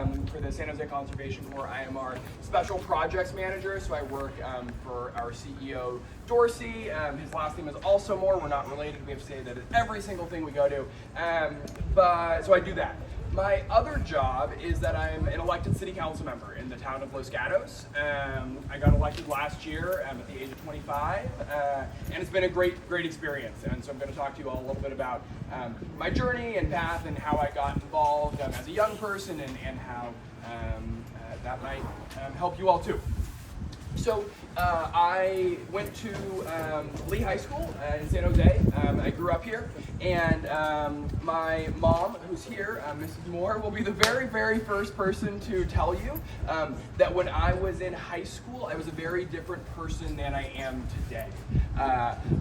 for the San Jose Conservation Corps. I am our special projects manager, so I work for our CEO, Dorsey. His last name is also Moore. We're not related. We have to say that at every single thing we go to. So I do that. My other job is that I'm an elected city council member in the town of Los Gatos. I got elected last year at the age of 25, and it's been a great experience. And so I'm going to talk to you all a little bit about my journey and path and how I got involved as a young person and how that might help you all too. So I went to Lee High School in San Jose. I grew up here, and my mom, who's here, Mrs. Moore, will be the very first person to tell you that when I was in high school, I was a very different person than I am today.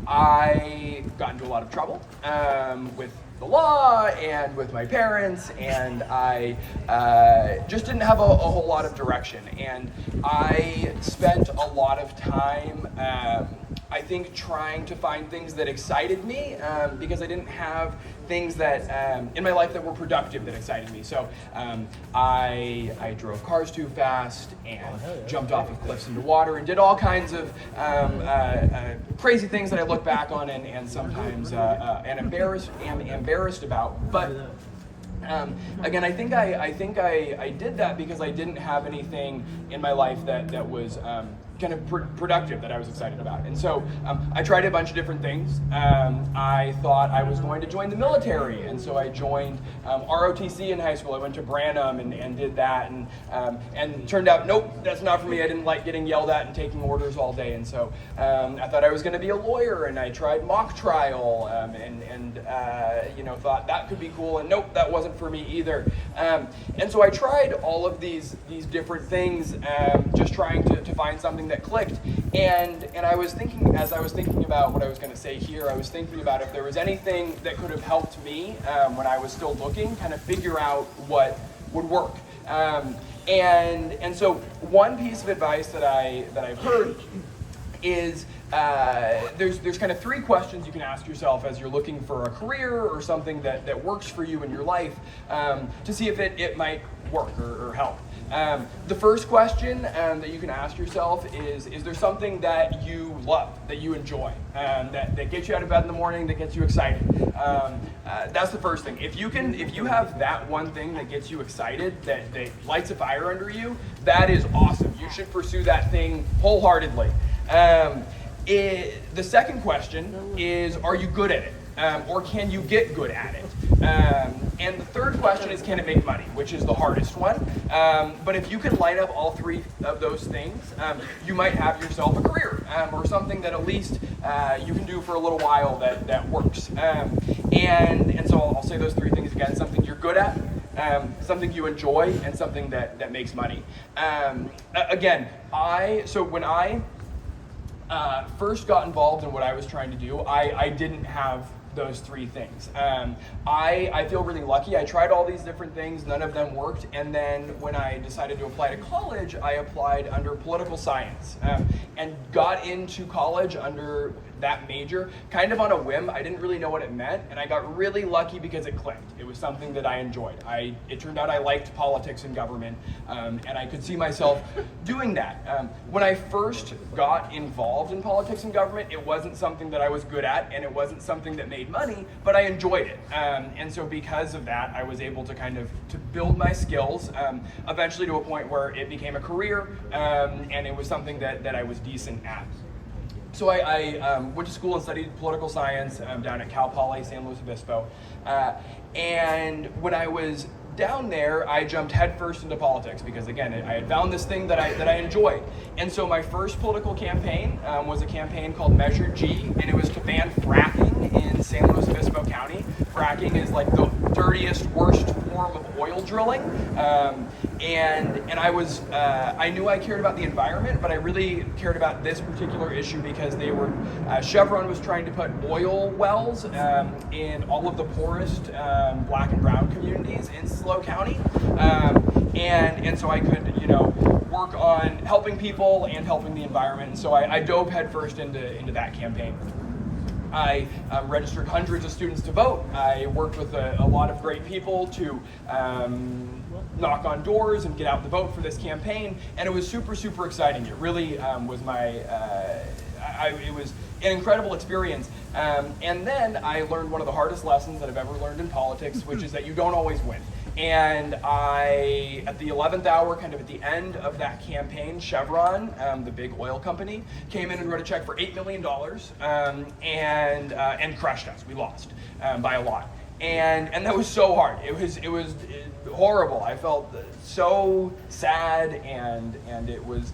I got into a lot of trouble with the law and with my parents, and I just didn't have a whole lot of direction. And I spent a lot of time, I think, trying to find things that excited me because I didn't have things that in my life that were productive that excited me. So I drove cars too fast and jumped off of cliffs into water and did all kinds of crazy things that I look back on and sometimes am embarrassed about. But again, I think I did that because I didn't have anything in my life that was kind of productive that I was excited about. And so I tried a bunch of different things. I thought I was going to join the military, and so I joined ROTC in high school. I went to Branham and did that, and turned out, nope, that's not for me. I didn't like getting yelled at and taking orders all day, and so I thought I was going to be a lawyer, and I tried mock trial, and thought that could be cool, and nope, that wasn't for me either. And so I tried all of these different things, just trying to find something that clicked. And I was thinking, as I was thinking about what I was going to say here, I was thinking about if there was anything that could have helped me when I was still looking, kind of figure out what would work. And so one piece of advice that I've heard is there's kind of three questions you can ask yourself as you're looking for a career or something that works for you in your life to see if it might work or help. The first question that you can ask yourself is there something that you love, that you enjoy, that gets you out of bed in the morning, that gets you excited? That's the first thing. If you have that one thing that gets you excited, that lights a fire under you, that is awesome. You should pursue that thing wholeheartedly. The second question is, are you good at it? Or can you get good at it? And the third question is, can it make money, which is the hardest one. But if you can line up all three of those things, you might have yourself a career or something that at least you can do for a little while that works. And so I'll say those three things again: something you're good at, something you enjoy, and something that makes money. When I first got involved in what I was trying to do, I didn't have those three things. I feel really lucky. I tried all these different things, none of them worked, and then when I decided to apply to college, I applied under political science and got into college under that major kind of on a whim. I didn't really know what it meant, and I got really lucky because it clicked. It was something that I enjoyed. It turned out I liked politics and government, and I could see myself doing that. When I first got involved in politics and government, it wasn't something that I was good at, and it wasn't something that made money, but I enjoyed it. And so because of that, I was able to to build my skills, eventually to a point where it became a career, and it was something that I was decent at. So I went to school and studied political science down at Cal Poly San Luis Obispo. And when I was down there, I jumped headfirst into politics because, again, I had found this thing that I enjoyed. And so my first political campaign was a campaign called Measure G, and it was to ban fracking in San Luis Obispo County. Fracking is like the dirtiest, worst form of oil drilling. And I knew I cared about the environment, but I really cared about this particular issue because Chevron was trying to put oil wells in all of the poorest black and brown communities in SLO County. And so I could, work on helping people and helping the environment. And so I dove headfirst into that campaign. I registered hundreds of students to vote. I worked with a lot of great people to knock on doors and get out the vote for this campaign, and it was super, super exciting. It really was it was an incredible experience. And then I learned one of the hardest lessons that I've ever learned in politics, which is that you don't always win. And at the 11th hour, kind of at the end of that campaign, Chevron, the big oil company, came in and wrote a check for $8 million and crushed us. We lost by a lot. And that was so hard. It was horrible. I felt so sad, and it was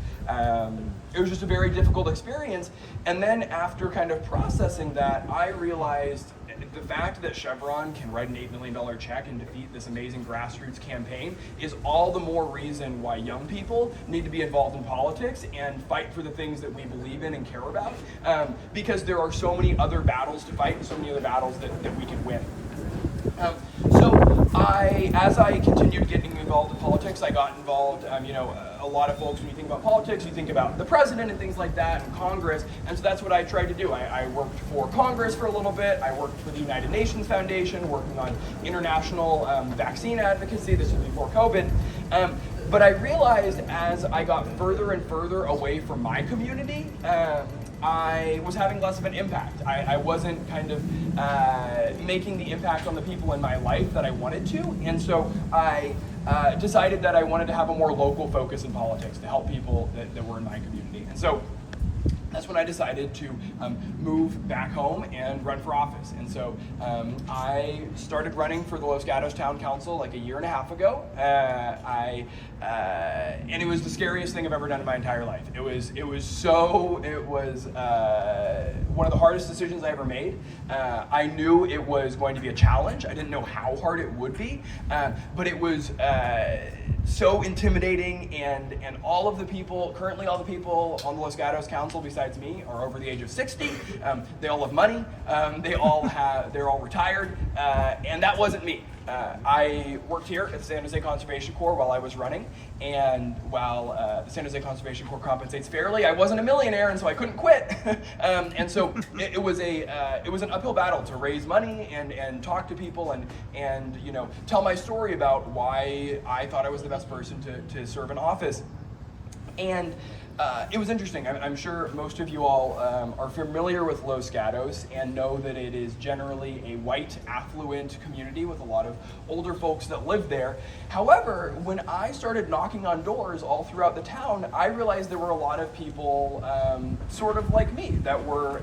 just a very difficult experience. And then after kind of processing that, I realized the fact that Chevron can write an $8 million check and defeat this amazing grassroots campaign is all the more reason why young people need to be involved in politics and fight for the things that we believe in and care about, because there are so many other battles to fight and so many other battles that we can win. As I continued getting involved in politics, I got involved, a lot of folks, when you think about politics, you think about the president and things like that, and Congress, and so that's what I tried to do. I worked for Congress for a little bit. I worked for the United Nations Foundation, working on international vaccine advocacy. This was before COVID. But I realized as I got further and further away from my community, I was having less of an impact. I wasn't kind of making the impact on the people in my life that I wanted to, and so I decided that I wanted to have a more local focus in politics to help people that were in my community. And so that's when I decided to move back home and run for office. And so I started running for the Los Gatos Town Council like a year and a half ago. And it was the scariest thing I've ever done in my entire life. It was one of the hardest decisions I ever made. I knew it was going to be a challenge. I didn't know how hard it would be, but it was so intimidating, and currently all the people on the Los Gatos Council besides me are over the age of 60. They all have money. They're all retired, and that wasn't me. I worked here at the San Jose Conservation Corps while I was running, and while the San Jose Conservation Corps compensates fairly, I wasn't a millionaire, and so I couldn't quit. And so it was an uphill battle to raise money and talk to people and tell my story about why I thought I was the best person to serve in office. And it was interesting. I'm sure most of you all are familiar with Los Gatos and know that it is generally a white, affluent community with a lot of older folks that live there. However, when I started knocking on doors all throughout the town, I realized there were a lot of people sort of like me that were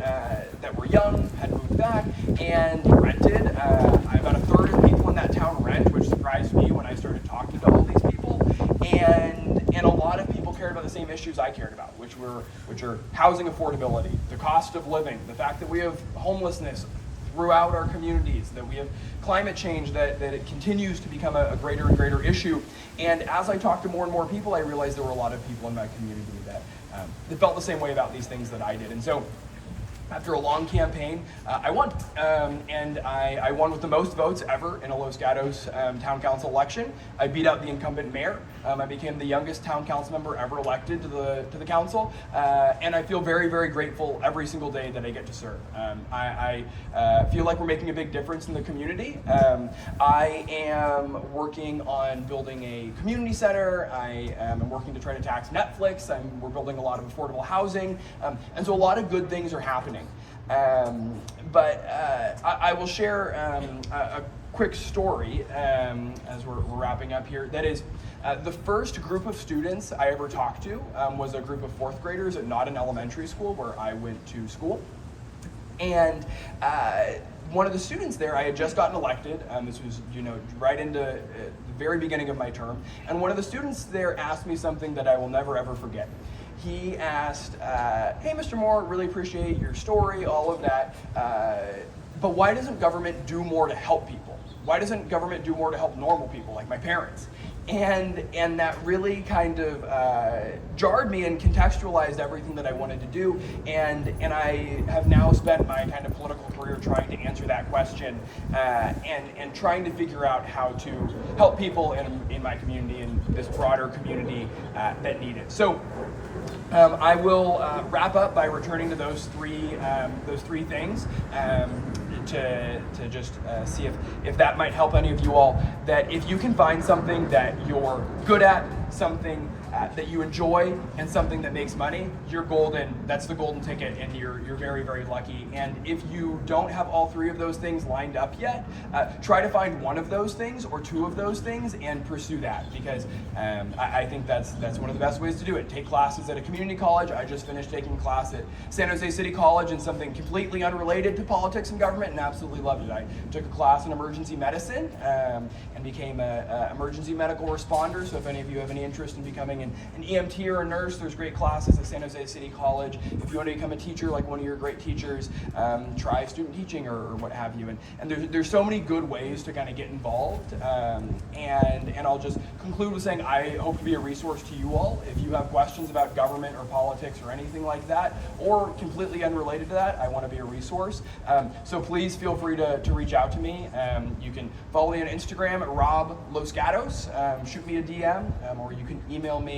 young, had moved back, and rented. About a third of people in that town rent, which surprised me when I started talking to all these people. And a lot of people cared about the same issues I cared about, which are housing affordability, the cost of living, the fact that we have homelessness throughout our communities, that we have climate change, that it continues to become a greater and greater issue. And as I talked to more and more people, I realized there were a lot of people in my community that felt the same way about these things that I did. And so after a long campaign, I won, and I won with the most votes ever in a Los Gatos Town Council election. I beat out the incumbent mayor. I became the youngest town council member ever elected to the council, and I feel very, very grateful every single day that I get to serve. I feel like we're making a big difference in the community. I am working on building a community center. I am working to try to tax Netflix. We're building a lot of affordable housing, and so a lot of good things are happening. But I will share a quick story as we're wrapping up here. That is, the first group of students I ever talked to was a group of fourth graders at Nodden Elementary School, where I went to school. And one of the students there, I had just gotten elected. This was, right into the very beginning of my term. And one of the students there asked me something that I will never, ever forget. He asked, hey, Mr. Moore, really appreciate your story, all of that, but why doesn't government do more to help people? Why doesn't government do more to help normal people like my parents? And that really kind of jarred me and contextualized everything that I wanted to do. And I have now spent my kind of political career trying to answer that question and trying to figure out how to help people in my community and this broader community that need it. So I will wrap up by returning to those three things. to just see if that might help any of you all, that if you can find something that you're good at, something that you enjoy, and something that makes money, you're golden. That's the golden ticket, and you're very, very lucky. And if you don't have all three of those things lined up yet, try to find one of those things or two of those things and pursue that, because I think that's one of the best ways to do it. Take classes at a community college. I just finished taking a class at San Jose City College in something completely unrelated to politics and government, and absolutely loved it. I took a class in emergency medicine and became an emergency medical responder. So if any of you have any interest in becoming an EMT or a nurse, there's great classes at San Jose City College. If you want to become a teacher like one of your great teachers, try student teaching or what have you. And there's so many good ways to kind of get involved. And I'll just conclude with saying I hope to be a resource to you all. If you have questions about government or politics or anything like that, or completely unrelated to that, I want to be a resource. So please feel free to reach out to me. You can follow me on Instagram at Rob Los Gatos. Shoot me a DM, or you can email me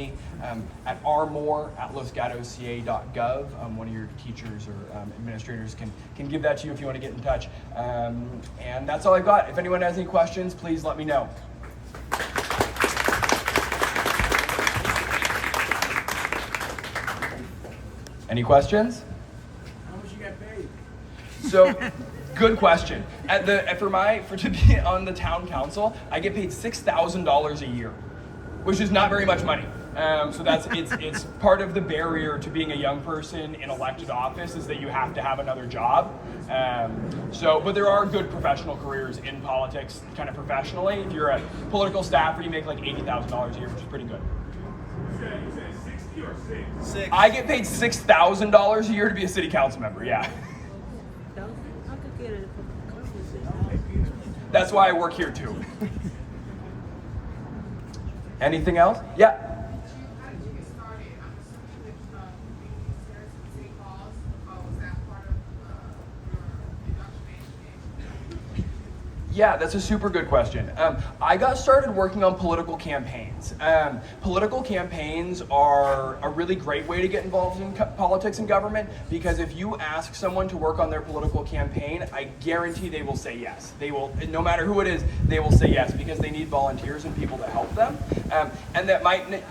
at rmore@losgatosca.gov. One of your teachers or administrators can give that to you if you want to get in touch. And that's all I've got. If anyone has any questions, please let me know. Any questions? How much you got paid? So, good question. To be on the town council, I get paid $6,000 a year, which is not very much money. So it's part of the barrier to being a young person in elected office is that you have to have another job. But there are good professional careers in politics, kind of professionally. If you're a political staffer, you make like $80,000 a year, which is pretty good. You said 60 or 6? I get paid $6,000 a year to be a city council member. Yeah. That's why I work here too. Anything else? Yeah. How did you get started? I'm assuming with being Saracen City Halls. Was that part of your indoctrination? Yeah, that's a super good question. I got started working on political campaigns. Political campaigns are a really great way to get involved in politics and government, because if you ask someone to work on their political campaign, I guarantee they will say yes. They will, no matter who it is, they will say yes, because they need volunteers and people to help them. And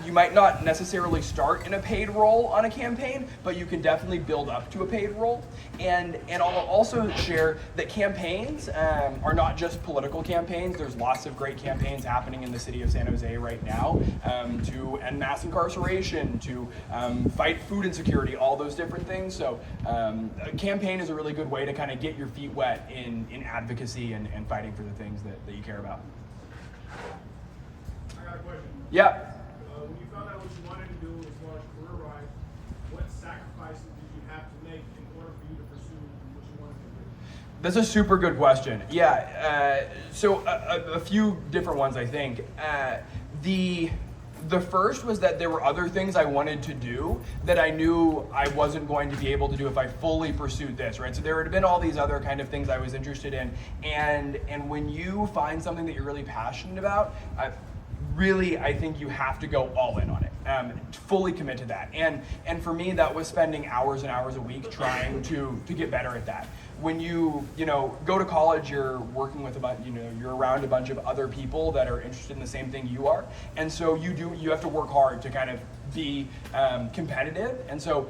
you might not necessarily start in a paid role on a campaign, but you can definitely build up to a paid role. And I'll also share that campaigns are not just political campaigns. There's lots of great campaigns happening in the city of San Jose right now to end mass incarceration, to fight food insecurity, all those different things. So a campaign is a really good way to kind of get your feet wet in advocacy and fighting for the things that you care about. I got a question. Yeah. When you found out what you wanted to do as far as career-wise, what sacrifices did you have to make in order for you to pursue what you wanted to do? That's a super good question. Yeah, so a few different ones, I think. The first was that there were other things I wanted to do that I knew I wasn't going to be able to do if I fully pursued this, right? So there had been all these other kind of things I was interested in, and when you find something that you're really passionate about, really, I think you have to go all in on it, fully commit to that. And for me, that was spending hours and hours a week trying to get better at that. When you go to college, you're working with you're around a bunch of other people that are interested in the same thing you are, and so you have to work hard to kind of be competitive. And so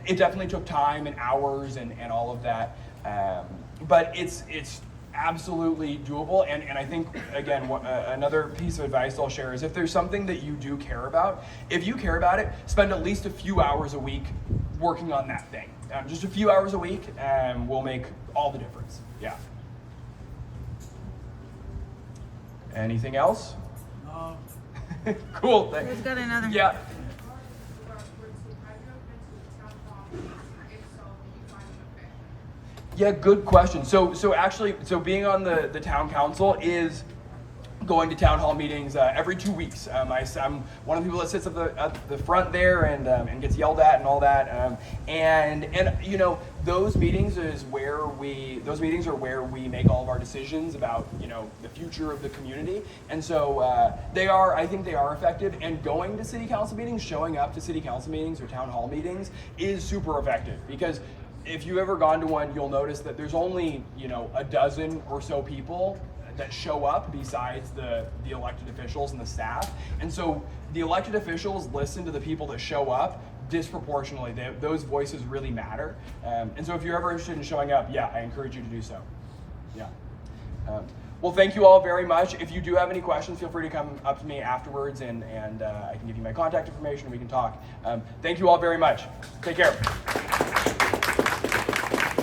it definitely took time and hours and all of that, but it's absolutely doable. And I think, again, another piece of advice I'll share is if there's something that you do care about, if you care about it, spend at least a few hours a week working on that thing. Just a few hours a week will make all the difference. Yeah. Anything else? No. Cool. Thanks. Who's got another? Yeah. Yeah, good question. So actually, being on the town council is going to town hall meetings every 2 weeks. I'm one of the people that sits at the front there and gets yelled at and all that. And those meetings are where we make all of our decisions about the future of the community. And so I think they are effective. And going to city council meetings, showing up to city council meetings or town hall meetings is super effective, because if you've ever gone to one, you'll notice that there's only, a dozen or so people that show up besides the elected officials and the staff. And so the elected officials listen to the people that show up disproportionately. Those voices really matter. And so if you're ever interested in showing up, yeah, I encourage you to do so. Yeah. Well, thank you all very much. If you do have any questions, feel free to come up to me afterwards, and I can give you my contact information and we can talk. Thank you all very much. Take care.